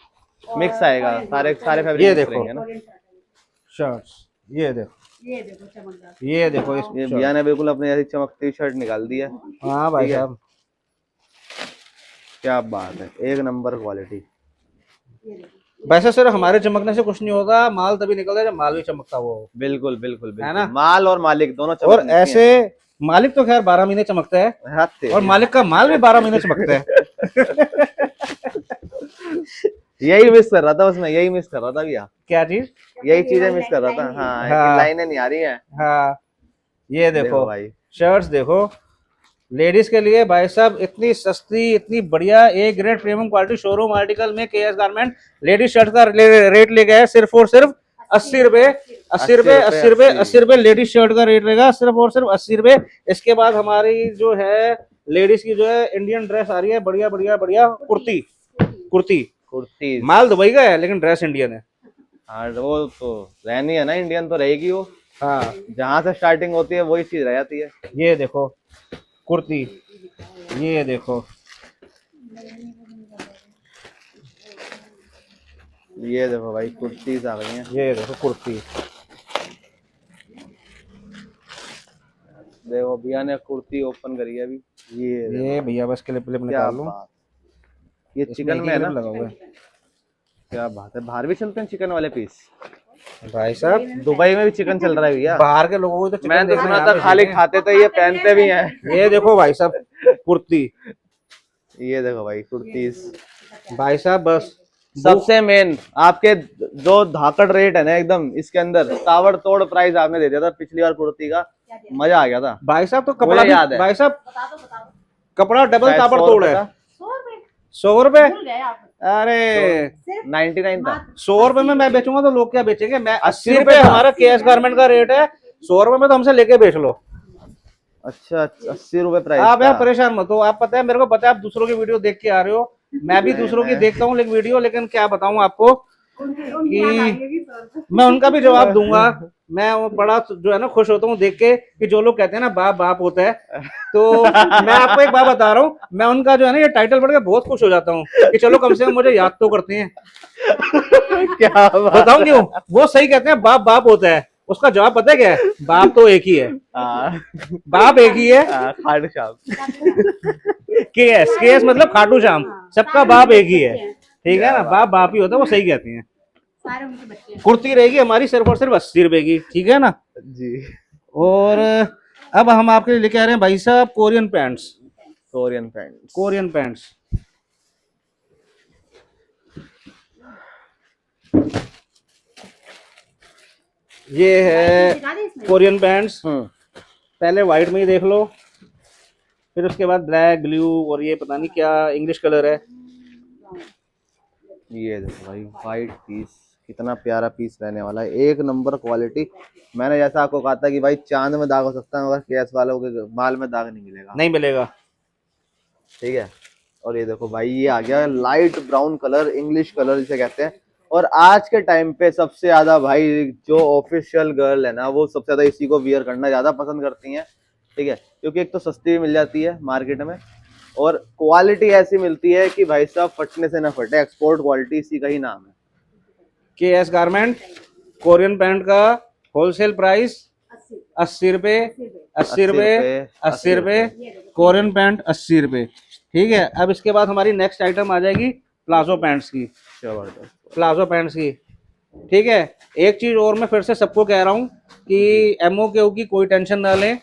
मिक्स आएगा, सारे सारे ये फैब्रिक देखो। रहेंगे ना। शर्ट्स ये देखो, ये देखो चमकदार। ये देखो इस ये भैया ने बिल्कुल अपनी ऐसी चमकती शर्ट निकाल दी है। हाँ भाई ठीक है। साहब, क्या बात है, एक नंबर क्वालिटी। ये देखो वैसे सिर्फ हमारे चमकने से कुछ नहीं होगा, माल तभी निकलता है जब माल भी चमकता हुआ हो। बिल्कुल बिल्कुल है ना? बिल्कुल, माल और मालिक दोनों और चमकते ऐसे मालिक तो खैर 12 महीने चमकता है, हैं। और मालिक का माल भी 12 महीने चमकता है। यही मिस कर रहा था उसमें, यही मिस कर रहा था भैया, क्या चीज? यही चीजें मिस कर रहा था। हाँ, हाँ। कि लाइनें नहीं आ रही हैं। हाँ, ये देखो देखो भाई, शर्ट्स देखो, लेडीज के लिए भाई साहब इतनी सस्ती, इतनी बढ़िया, A grade premium quality showroom article में केएस गारमेंट लेडीज शर्ट का रेट ले गया है सिर्फ और सिर्फ 80 रुपए। 80 रुपए, 80 रुपए, 80 रुपए लेडीज शर्ट का रेट रहेगा सिर्फ और सिर्फ 80 रुपए। इसके बाद हमारी जो है लेडीज की जो है इंडियन ड्रेस आ रही है, बढ़िया बढ़िया बढ़िया कुर्ती। कुर्ती कुर्ती। माल दुबई का है लेकिन ड्रेस इंडियन है। हाँ, वो तो रहनी है ना, इंडियन तो रहेगी वो। हाँ, जहां से स्टार्टिंग होती है वही चीज रह जाती है। ये देखो कुर्ती, ये देखो, ये देखो भाई, कुर्तीज आ गई हैं। ये देखो कुर्ती। देखो भैया ने कुर्ती ओपन करी है अभी। ये देखो, ये भैया बस क्लिप क्लिप क्या निकाल लूं, बात, ये इसमें चिकन एक में ही है क्लिप ना? लगा हुआ है। क्या बात है, बाहर भी चलते हैं चिकन वाले पीस? भाई साहब दुबई में भी चिकन चल रहा है भैया? बाहर के लोगों को तो चिकन मैंने तो देखना सुना यहाँ था पे खाली सीखे। खाते तो, ये पहनते भी हैं। ये देखो भाई साहब कुर्ती, ये देखो भाई कुर्तीज। भाई साहब बस सबसे मेन आपके जो धाकड़ रेट है ना एकदम, इसके अंदर ताबड़ तोड़ प्राइस आपने दे दिया था पिछली बार कुर्ती का, मजा आ गया था। भाई साहब तो कपड़ा मुझे भी, याद है। भाई साहब बता दो बता दो। कपड़ा डबल शायद ताबड़ 100 तोड़ रुपए है। था। 100 रुपए 100 रुपए? भूल गए आप। अरे 99 था। 100 रुपए में मैं बेचूंगा तो लोग क्या बेचेंगे? मैं 80 80 रुपए था। हमारा केएस गारमेंट का रेट है, 100 रुपए में तो हमसे लेके बेच लो। अच्छा, 80 रुपए प्राइस आप यार था। परेशान मत हो, आप पता है मेरे को पता है आप दूसरों की वीडियो देख के आ रहे हो, मैं भी नहीं, दूसरों की मैं- देखता हूँ लेकिन वीडियो, लेकिन क्या बताऊं आपको उनकी याद आ कि गई 100 रुपए। मैं उनका भी जवाब दूंगा। मैं वो बड़ा जो है ना खुश होता हूँ देख के कि जो लोग कहते हैं ना बाप बाप होता है, तो मैं आपको एक बात बता रहा हूँ, मैं उनका जो है ना ये टाइटल पढ़ के बहुत खुश हो जाता हूँ कि चलो कम से कम मुझे याद तो करते हैं। क्या बात। बताऊं क्यों? वो सही कहते हैं बाप बाप होता है, उसका जवाब पता है क्या है? बाप तो एक ही है, हाँ, बाप एक ही है। खाटू श्याम। केएस मतलब खाटू श्याम, सबका बाप एक ही है, ठीक है ना? बाप बाप ही होता है, वो सही कहते हैं। सारे उनके बच्चे हैं। कुर्ती रहेगी हमारी सिर्फ और सिर्फ 80 रुपए की, ठीक है ना? जी, और अब हम आपके लिए लेके आ रहे हैं भाई साहब Korean pants. Korean pants. Korean pants ये है दिखा दे इसमें। Korean pants. हम्म, पहले व्हाइट में ही देख लो, फिर उसके बाद ब्लैक, ब्लू और ये पता नहीं क्या इंग्लिश कलर है। ये देखो भाई, वाइट पीस, कितना प्यारा पीस रहने वाला है, एक नंबर क्वालिटी। मैंने जैसा आपको कहा था कि भाई चांद में दाग हो सकता है मगर केएस वालों के माल में दाग नहीं मिलेगा। नहीं मिलेगा। ठीक है। और ये देखो भाई, ये आ गया light brown colour, English colour जिसे कहते हैं। और आज के टाइम पे सबसे ज्यादा भाई जो ऑफिशियल गर्ल है ना, वो सबसे ज्यादा इसी को वियर करना ज्यादा पसंद करती हैं। ठीक है, क्योंकि एक तो सस्ती भी मिल जाती है मार्केट में, और क्वालिटी ऐसी मिलती है कि भाई साहब फटने से ना फटे। एक्सपोर्ट क्वालिटी इसी का ही नाम है। केएस गारमेंट कोरियन पैंट का होलसेल प्राइस 80 80 रुपए, 80 रुपए, 80 रुपए। ये देखो। कोरियन पैंट 80 रुपए, ठीक है। अब इसके बाद हमारी नेक्स्ट आइटम आ जाएगी प्लाजो पैंट्स की, जबरदस्त। प्लाजो पैंट्स की, ठीक है। एक चीज और मैं फिर से सबको कह रहा हूँ कि एमओक्यू की कोई टेंशन ना लें,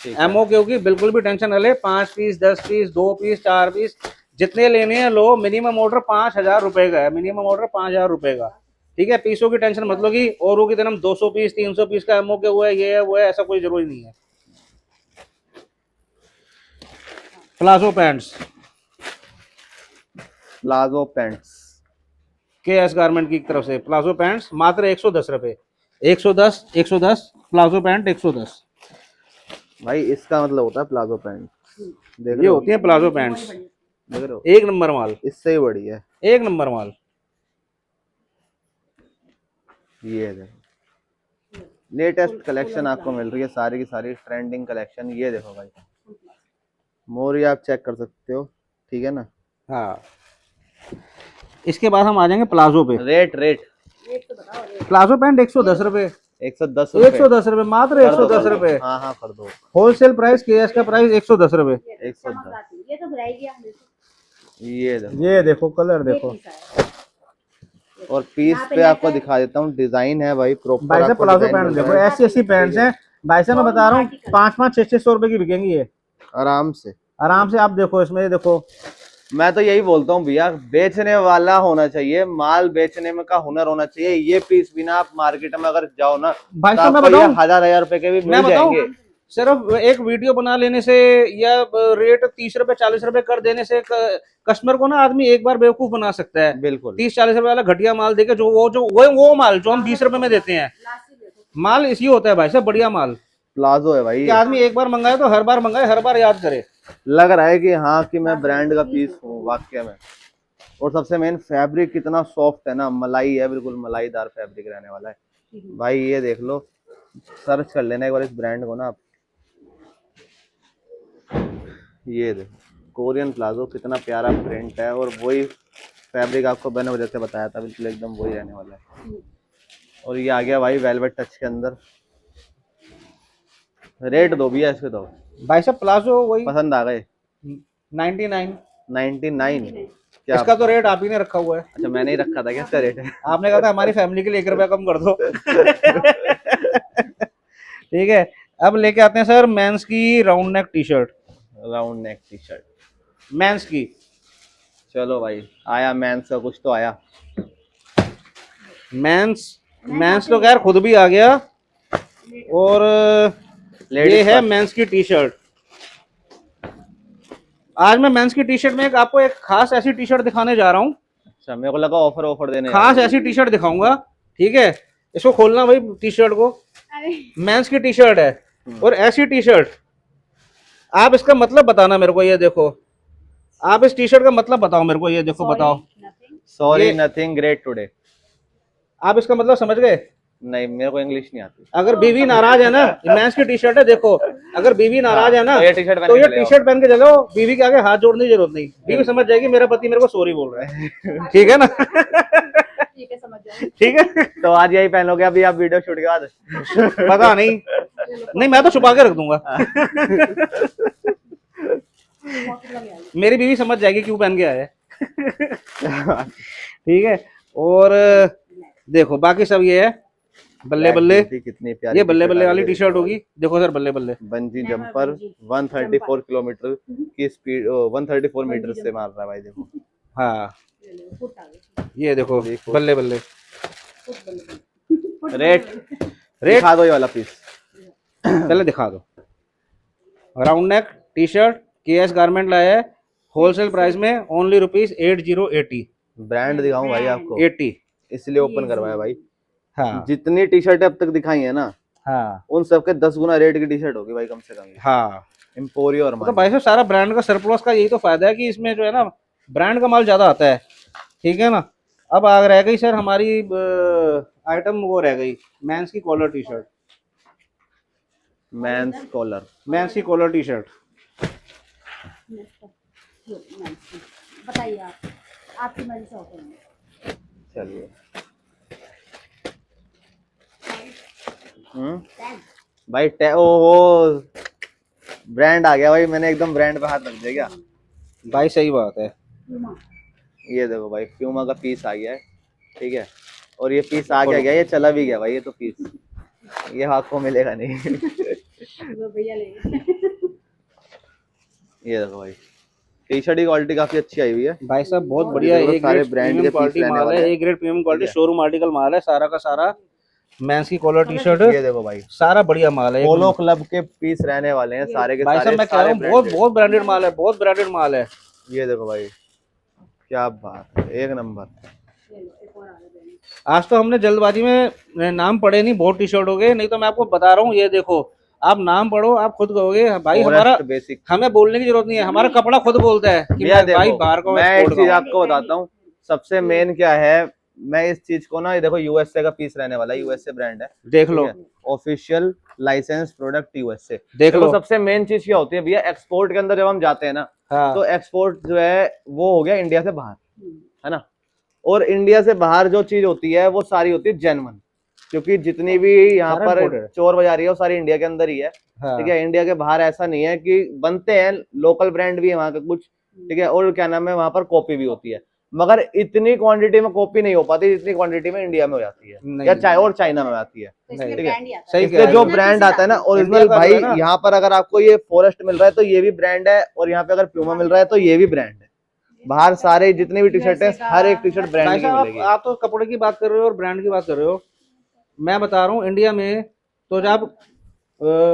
ठीक है। एमओक्यू की बिल्कुल भी टेंशन ना लें। 5 पीस, 10 पीस, 2 पीस, 4 पीस, जितने लेने हैं लो। मिनिमम ऑर्डर 5000 रुपए का है, मिनिमम ऑर्डर 5000 रुपए का, ठीक है। पीसों की टेंशन मत लो कि औरों की तरह 200 पीस, 300 पीस का एमओक्यू हुआ है, ये है वो है, ऐसा कोई जरूरी नहीं है। Palazzo pants palazzo pants KS garment की तरफ से प्लाजो पैंट्स मात्र 110 रुपए। 110, 110 प्लाजो पैंट 110। भाई, इसका मतलब होता है प्लाजो पैंट। देख ये रहे हो, होती है प्लाजो पैंट्स, देख रहे हो, एक नंबर माल, इससे ही बड़ी है। एक नंबर माल। ये देखो, लेटेस्ट कलेक्शन आपको मिल रही है, सारी की सारी ट्रेंडिंग कलेक्शन। ये देखो भाई, मोरी आप चेक कर सकते हो, ठीक है ना? हाँ, इसके बाद हम आ जाएंगे प्लाजो पे। रेट रेट रेट तो बताओ रेट। प्लाजो पैंट 110 रुपए, 110 110 रुपए, मात्र 110 रुपए। हाँ हाँ कर दो। होलसेल प्राइस केएस का प्राइस 110 रुपए। 110। ये तो वैरायटी है। ये देखो, ये देखो कलर देखो और पीस पे आपको दिखा देता हूँ, डिजाइन है भाई प्रॉपर। भाई साहब प्लाजो पैंट देखो, ऐसी पैंट्स हैं भाई साहब, मैं बता रहा हूँ 5-5 600 रुपए की बिकेंगी ये आराम से। आराम से। आप देखो इसमें, ये देखो मैं तो यही बोलता हूँ भैया, बेचने वाला होना चाहिए, माल बेचने में का हुनर होना चाहिए। ये पीस भी ना आप मार्केट में अगर जाओ ना भाई तो साहब, मैं आपको ये बताऊं, 1000 रुपए के भी मैं मिल बताऊं, जाएंगे। सिर्फ एक वीडियो बना लेने से या रेट 30 रुपए 40 रुपए कर देने से कस्टमर को ना आदमी एक बार बेवकूफ बना सकता है। बिल्कुल 30-40 रुपए वाला घटिया माल देके वो माल जो हम 20 रुपए में देते हैं, माल इसी होता है भाई साहब, बढ़िया माल प्लाजो है भाई। कि आदमी एक बार मंगाए तो हर बार मंगाए, हर बार याद करे। लग रहा है कि हाँ कि मैं ब्रांड का पीस हूँ वाकई में। और सबसे मेन फैब्रिक कितना सॉफ्ट है ना, मलाई है, बिल्कुल मलाईदार फैब्रिक रहने वाला है भाई। ये देख लो, सर्च कर लेना एक बार इस ब्रांड को ना आप। ये देखो कोरियन प्लाजो, कितना प्यारा प्रिंट है, और वही फैब्रिक आपको मैंने वजह से बताया था, बिल्कुल एकदम वही रहने वाला है। और ये आ गया भाई वेलवेट टच के अंदर। रेट दो भैया इसके, दो भाई साहब प्लाजो वही पसंद आ गए। 99। 99 क्या? इसका तो रेट आप ही ने रखा हुआ है। अच्छा मैंने ही रखा था क्या इसका रेट? आपने कहा था हमारी फैमिली के लिए 1 रुपया कम कर दो। ठीक है, अब लेके आते हैं सर मेंस की round neck T shirt. Round neck T shirt men's की, चलो भाई आया मेंस का कुछ तो आया। मेंस तो खैर खुद भी आ गया। और ये है मेंस की टी शर्ट। आज मैं मेंस की टी शर्ट में आपको एक खास ऐसी टी शर्ट दिखाने जा रहा हूँ। अच्छा मेरे को लगा ऑफर देने खास ऐसी टी शर्ट दिखाऊंगा, ठीक है। इसको खोलना भाई टी शर्ट को, मेंस की टी शर्ट है और ऐसी टी शर्ट। आप इसका मतलब बताना मेरे को, ये देखो, आप इस टी शर्ट का मतलब बताओ मेरे को, ये देखो बताओ। सॉरी ये- नथिंग ग्रेट टुडे। आप इसका मतलब समझ गए? नहीं मेरे को इंग्लिश नहीं आती। अगर बीवी नाराज है ना, मेंस की टी शर्ट है देखो, अगर बीवी नाराज है ना तो ये टी शर्ट तो ये टी शर्ट पहन के चलो, बीवी के आगे हाथ जोड़ने की जरूरत नहीं, बीवी समझ जाएगी मेरा पति मेरे को सॉरी बोल रहा है। ठीक है ना? ठीक है, समझ जाओ। ठीक है, तो आज यही पहनोगे अभी आप वीडियो शूट के बाद? पता नहीं, नहीं मैं तो छुपा के रख दूंगा। मेरी बीवी समझ जाएगी क्यों पहन के आया है। ठीक है, और देखो बाकी सब ये है बल्ले बल्ले, कितनी प्यारी ये बल्ले बल्ले वाली टी शर्ट होगी। देखो सर बल्ले बल्ले, बंजी जंपर 134 किलोमीटर की स्पीड, 134 मीटर से मार रहा है भाई। देखो हाँ ये देखो बल्ले बल्ले। रेट दिखा दो ये वाला पीस। पहले दिखा दो। Round neck T shirt KS garment लाया है, होलसेल प्राइस में ओनली ₹8080। ब्रांड दिखाऊं भाई आपको, 80। इसलिए ओपन करवाया भाई। हाँ जितनी टी शर्टें अब तक दिखाई है ना, हाँ उन सबके 10 गुना रेट की टी शर्ट होगी भाई कम से कम। हाँ, एम्पोरियो और तो भाई साहब सारा ब्रांड का सरप्लस का यही तो फायदा है कि इसमें जो है ना ब्रांड का माल ज्यादा आता है। ठीक है ना? अब आ रह गई सर हमारी आइटम, वो रह गई मेंस की collar T shirt. Men's collar, men's की कॉलर टी शर्ट। बताइए आप, आपकी मर्जी से ओपन है। चलिए भाई ओ ब्रांड आ गया भाई, मैंने एकदम ब्रांड पे हाथ रख दिया क्या भाई? सही बात है। ये देखो भाई प्यूमा का पीस आ गया है, ठीक है। और ये पीस आ गया, ये चला भी गया भाई, ये तो पीस ये आपको मिलेगा नहीं। वो भैया ले ये देखो भाई टी शर्ट की क्वालिटी काफी अच्छी आई हुई है भाई साहब बहुत बढ़िया, देखो, एक सारे ग्रेड ब्रांड प्रीमियम के पीस क्वालिटी रहने माल वाले है, हैं। एक ग्रेड प्रीमियम क्वालिटी ठीक है। शोरूम आर्टिकल माल है सारा का सारा। मेंस की कॉलर टी शर्ट ये देखो भाई सारा बढ़िया माल है। पोलो क्लब के पीस रहने वाले हैं सारे के भाई सारे। साहब मैं कह रहा हूँ बहुत बहुत ब्रांडेड माल है, बहुत ब्रांडेड माल है। ये देखो भाई क्या बात है, एक नंबर। आज तो हमने जल्दबाजी में नाम पढ़े नहीं, बहुत टी शर्ट हो गए, नहीं तो मैं आपको बता रहा हूँ। ये देखो आप नाम पढ़ो, आप खुद कहोगे भाई हमारा, बेसिक हमें बोलने की जरूरत नहीं है, हमारा कपड़ा खुद बोलता है कि भैया भाई देखो, बाहर को मैं एक export चीज का हूँ। आपको बताता हूँ, सबसे मेन क्या है, मैं इस चीज को ना, ये देखो यूएसए का पीस रहने वाला है, यूएसए ब्रांड है, देख लो, ऑफिशियल लाइसेंस प्रोडक्ट यूएसए। देख लो। सबसे मेन चीज क्या होती है भैया, एक्सपोर्ट के अंदर जब हम जाते हैं ना, हाँ तो एक्सपोर्ट जो है वो हो गया इंडिया से बाहर, है ना। और इंडिया से बाहर जो चीज होती है वो सारी होती है जेन्युइन, क्योंकि जितनी भी यहाँ सारा पर imported है। चोर बाजारी है वो सारी इंडिया के अंदर ही है। हाँ। ठीक है, इंडिया के बाहर ऐसा नहीं है कि बनते हैं, लोकल ब्रांड भी है वहाँ के कुछ। ठीक है, और क्या नाम है, वहाँ पर कॉपी भी होती है, मगर इतनी क्वांटिटी में कॉपी नहीं हो पाती जितनी क्वांटिटी में इंडिया में हो जाती है, नहीं। या चाहे और चाइना में आती है। तो इसमें ठीक है। ब्रांड ही आता सही है। कह इसमें रहे जो हो। ब्रांड आता है ना ओरिजिनल इंडिया का भाई, जो है ना। यहाँ पर अगर आपको ये फॉरेस्ट मिल रहा है तो ये भी ब्रांड है, और यहाँ पे अगर प्यूमा मिल रहा है तो ये भी ब्रांड है। बाहर सारे जितने भी टी शर्ट है, हर एक टी शर्ट ब्रांड भाई की साहब मिलेगी। आप तो कपड़े की बात कर रहे हो और ब्रांड की बात कर रहे हो, मैं बता रहा हूँ इंडिया में तो जब आप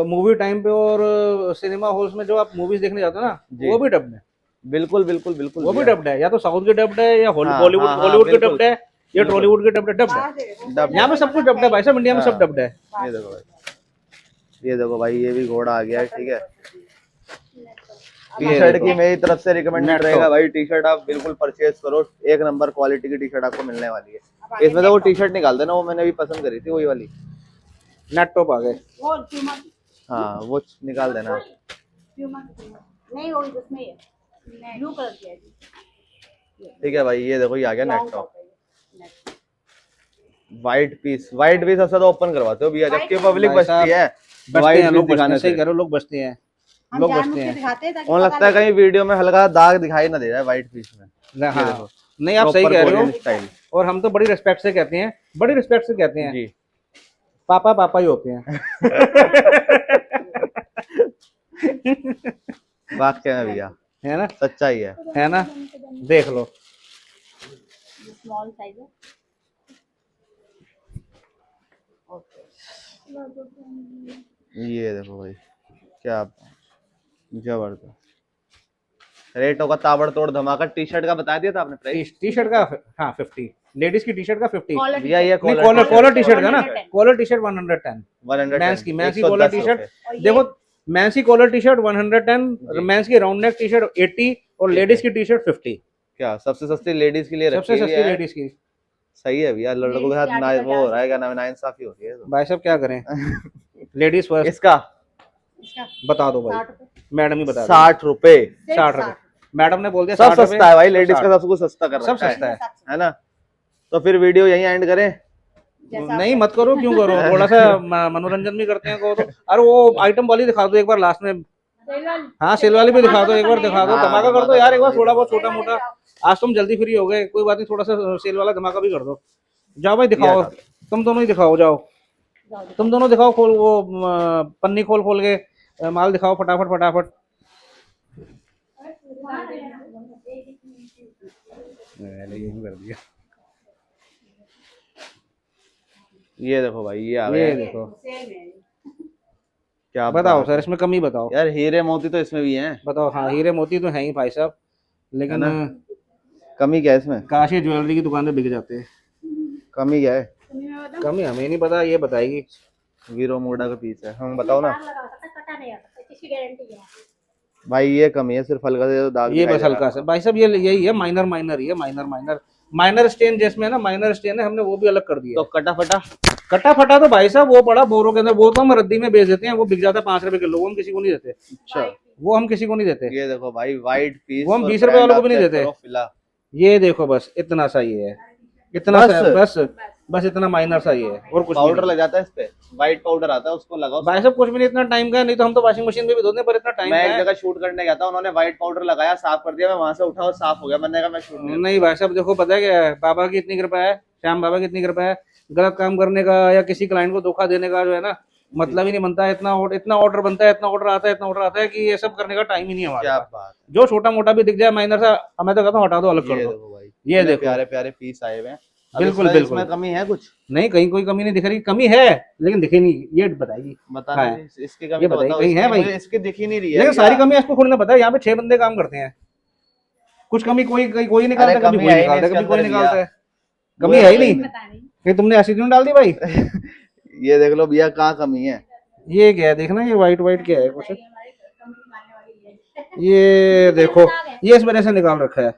मूवी टाइम पे और सिनेमा हॉल्स में जो आप मूवीज देखने जाते हो ना, जी। वो भी डब्ड है। बिल्कुल बिल्कुल बिल्कुल वो भी भैया। डब्ड है, या तो साउथ के डब्ड है, या हाँ, बॉलीवुड हाँ, हाँ, हॉलीवुड के बिल्कुल, डब्ड है, या बिल्कुल। टॉलीवुड के डब्ड है। डब्ड है, डब्ड यहाँ पे सब कुछ डब्ड है भाई साहब, इंडिया में सब हाँ। डब्ड है। ये देखो भाई, ये देखो भाई, ये भी घोड़ा आ गया है। ठीक है, टी ये शर्ट देखो। की मेरी तरफ से रिकमेंडेड नेट रहेगा टॉप। भाई, टी शर्ट आप बिल्कुल परचेज करो, एक नंबर क्वालिटी की टी शर्ट आपको मिलने वाली है। इसमें तो वो टी शर्ट निकाल देना, वो मैंने भी पसंद करी थी, वही वाली। नेट टॉप आ गए। वो प्यूमा की- हाँ, वो निकाल देना। प्यूमा की- नहीं वो उसमें है, ब्लू कलर की है जी। ठीक है भाई, ये देखो ये आ गया लॉन्ग नेट टॉप, टॉप है ये। Net. White piece. White piece सबसे तो ओपन करवाते हो भैया, जबकि पब्लिक भाई साहब, बचती है बचते व्हाइट हैं पीस लोग, बचते हैं, दिखाने सही से। कह रहे हो, लोग बचते हैं, हम लोग जानबूझ बचते के हैं। दिखाते हैं ताकि उन्हें पता लगता है लगे। कहीं वीडियो में हल्का दाग दिखाई ना दे रहा है व्हाइट पीस में। हाँ, देखो, नहीं आप सही कह रहे हो, स्टाइल। और हम तो बड़ी रिस्पेक्ट से कहते हैं, बड़ी रिस्पेक्ट से कहते हैं, जी। पापा पापा ही होते हैं। वाकई में भैया है ना, सच्चाई है। है ना, देख लो। स्मॉल साइज है। ओके। ये देखो भाई, क्या जबरदस्त रेटों का ताबड़तोड़ धमाका। टी शर्ट का बता दिया था आपने प्राइस? टी शर्ट का हाँ 50, लेडीज की टी शर्ट का 50। कॉलर भैया ये नहीं, कॉलर टी शर्ट का ना, 110। कॉलर टी शर्ट 110, 110, मेंस की 110 कॉलर टी शर्ट। और ये- देखो, मेंस की कॉलर टी शर्ट 110, जी। मेंस की राउंड नेक टी शर्ट 80, और ठीक लेडीज है। की टी शर्ट 50। क्या सबसे सस्ती लेडीज के लिए सबसे रखी हुई सस्ती है? लेडीज की। सही है भैया, लड़कों के Ladies साथ के ना आर्टिकल वो हो ज्यादा रहा है, क्या नाम है, नाइंसाफी हो रही है तो। भाई साहब क्या करें, लेडीज फर्स्ट। इसका इसका बता दो भाई, 60 रुपए। मैडम ही बता दो। 60 रुपए। सिर्फ 60 60 रुपए, मैडम ने बोल दिया सब 60 रुपए। सस्ता है भाई, लेडीज 60। का सब कुछ सस्ता कर सब रखा सस्ता है। है ना। तो फिर वीडियो यहीं एंड करें? जैसा नहीं आप- मत करो, क्यों करो, थोड़ा सा मनोरंजन भी करते हैं, कहो तो। अरे वो आइटम वाली दिखा दो एक बार लास्ट में। हाँ, सेल वाली भी दिखा दो एक बार, दिखा दो, हाँ, धमाका कर दो धमाका यार एक बार, कर दो, थोड़ा बहुत धमाका। छोटा मोटा। आज तुम जल्दी फ्री हो गए, कोई बात नहीं, थोड़ा सा सेल वाला धमाका भी कर दो। जाओ भाई दिखाओ, तुम दोनों ही दिखाओ, जाओ तुम दोनों दिखाओ, खोल वो पन्नी खोल खोल के माल दिखाओ फटाफट फटाफट। कर दिया। ये देखो भाई, ये आ ये गया। देखो, क्या बताओ बात सर, है। इसमें कमी बताओ, यार हीरे मोती तो इसमें भी हैं। बताओ। हाँ, हीरे मोती तो है ही भाई साहब, लेकिन है कमी क्या है इसमें? काशी ज्वेलरी की दुकान पे बिक जाते हैं। कमी क्या है? कमी हमें नहीं पता, ये बताएगी। वीरो मोडा का पीस है, हम बताओ ना कटा नहीं आता, इसकी गारंटी है। भाई। ये कमी है, सिर्फ हल्का से दाग ये दिखाई बस दे रहा हल्का है। सा भाई साहब, ये यही है, माइनर माइनर ही है, माइनर माइनर माइनर स्टेन, जिसमें है ना माइनर स्टेन है, हमने वो भी अलग कर दिया। तो कटा फटा कटा फटा तो भाई साहब वो पड़ा बोरों के अंदर, वो तो हम रद्दी में बेच देते हैं, वो बिक जाता है 5 रुपए किलो, वो हम किसी को नहीं देते, अच्छा। वो हम किसी को नहीं देते। ये देखो भाई, वाइट पीस, वो हम और 20 रुपए brand वालों को भी आप नहीं check देते। करो, फिलहाल। ये देखो बस इतना सा ही है, इतना बस? सा, बस बस इतना माइनर सा ही है, और कुछ पाउडर नहीं। लग जाता है इस पे, व्हाइट पाउडर आता है, उसको लगाओ। भाई साहब कुछ भी नहीं, इतना टाइम का है, नहीं तो हम तो वॉशिंग मशीन में भी धोते हैं, पर इतना टाइम मैं का एक है जगह शूट करने गया था, उन्होंने व्हाइट पाउडर लगाया, साफ कर दिया, मैं वहां से उठा और साफ हो गया, मैंने कहा मैं शूट नहीं नहीं भाई साहब देखो, पता है क्या है, बाबा की इतनी कृपा है, श्याम बाबा की इतनी कृपा है, गलत काम करने का या किसी क्लाइंट को धोखा देने का जो है ना, मतलब ही नहीं बनता है। इतना ऑर्डर बनता है, इतना ऑर्डर आता है, इतना ऑर्डर आता है कि ये सब करने का टाइम ही नहीं है हमारे क्या पास। बात जो छोटा मोटा भी दिख जाए माइनर सा, मैं तो कहता हूँ हटा दो, अलग है। कर ये दो। देखो भाई, ये देखो, प्यारे प्यारे पीस आए हुए हैं। अब बिल्कुल, इसमें- बिल्कुल। इसमें कमी है कुछ? नहीं, कहीं कोई कमी नहीं दिख रही, कमी है लेकिन दिखी नहीं, ये बताएगी। बताना हाँ। जी, इसकी कमी ये तो बताइए, बताओ। कहीं है इसकी भाई? मुझे इसकी दिख ही नहीं रही है। लेकिन क्या? सारी कमी आपको थोड़ी ना पता है, यहाँ पे 6 बंदे काम करते हैं, कुछ कमी कोई निकालता है, कभी कमी कोई है ही निकालता है, नहीं कभी कोई इसके अंदर निकालता है, वो कमी है ही है नहीं। पता नहीं। कहीं तुमने ऐसी क्यों डाल दी भाई? ये देख लो भैया, कहाँ कमी है? ये क्या है, देखना, ये व्हाइट व्हाइट क्या है कुछ, ये देखो, ये इस वजह से निकाल रखा है,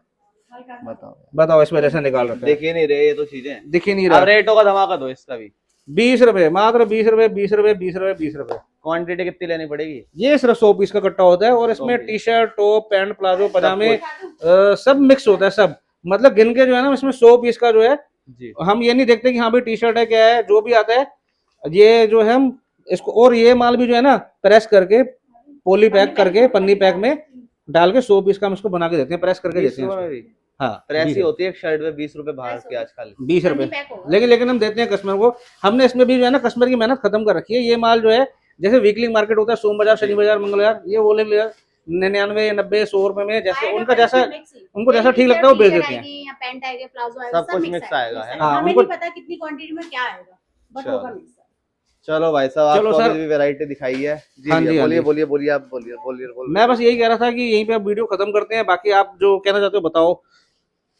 बताओ। बताओ इस वजह से निकाल रखा है, दिख ही नहीं रहे ये तो चीजें। दिख ही नहीं अब रहा। रेटों का धमाका दो इसका भी। 20 रुपए, मात्र 20 रुपए, 20 रुपए, 20 रुपए, 20 रुपए। क्वांटिटी कितनी लेनी पड़ेगी? ये सिर्फ 100 पीस का कट्टा होता है, और इसमें 100 T shirt, top, pant, palazzo, पजामे कुछ। सब मिक्स होता है, सब मतलब गिन के जो है ना, इसमें 100 पीस का जो है जी हम ये नहीं देखते कि हाँ भाई टी शर्ट है क्या है, जो भी आता है ये जो है हम इसको, और ये माल भी जो है ना प्रेस करके पोली पैक करके पन्नी पैक में डाल के 100 पीस का हम इसको बना के देते हैं, प्रेस करके 20 देते हैं रुपए इसको। में भी हाँ प्रेस ही होती है एक शर्ट में 20 रुपए बाहर के आजकल। 20 रुपए, पन्नी पैक होगा। लेकिन हम देते हैं कस्टमर को। हमने इसमें भी जो है ना कस्टमर की मेहनत खत्म कर रखी है। ये माल जो है जैसे वीकली मार्केट होता है, सोम बाजार, शनि बाजार, मंगल बाजार, ये वो ले लिया 99, 90, 100 रुपए में, जैसे आएगा उनका पर जैसा इसमें mix ही। उनको जैसा मेरी ठीक लगता है वो बेच टी-शर्ट देते हैं। आएगी या पैंट आएगा, प्लाजो आएगा, सब कुछ mix मिक्स आएगा, है ना? हाँ, हमें उनको- नहीं पता कितनी क्वांटिटी में क्या आएगा, बट अच्छा। होगा मिक्स। चलो भाई साहब, चलो आपको सर। अभी भी वैरायटी दिखाई है जी। हाँ जी, भैया हाँ बोलिए जी। बोलिए बोलिए, आप बोलिए बोलिए बोलिए। मैं बस यही कह रहा था कि यहीं पे अब वीडियो खत्म करते हैं, बाकी आप जो कहना चाहते हो बताओ।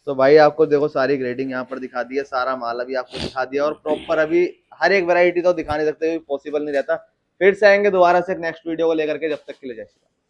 तो भाई आपको देखो सारी ग्रेडिंग यहाँ पर दिखा दी है, सारा माल अभी आपको दिखा दिया, और प्रॉपर अभी हर एक वैरायटी तो दिखा नहीं सकते, पॉसिबल नहीं रहता। फिर से आएंगे दोबारा से नेक्स्ट वीडियो को लेकर के, जब तक के लिए जय श्री राम।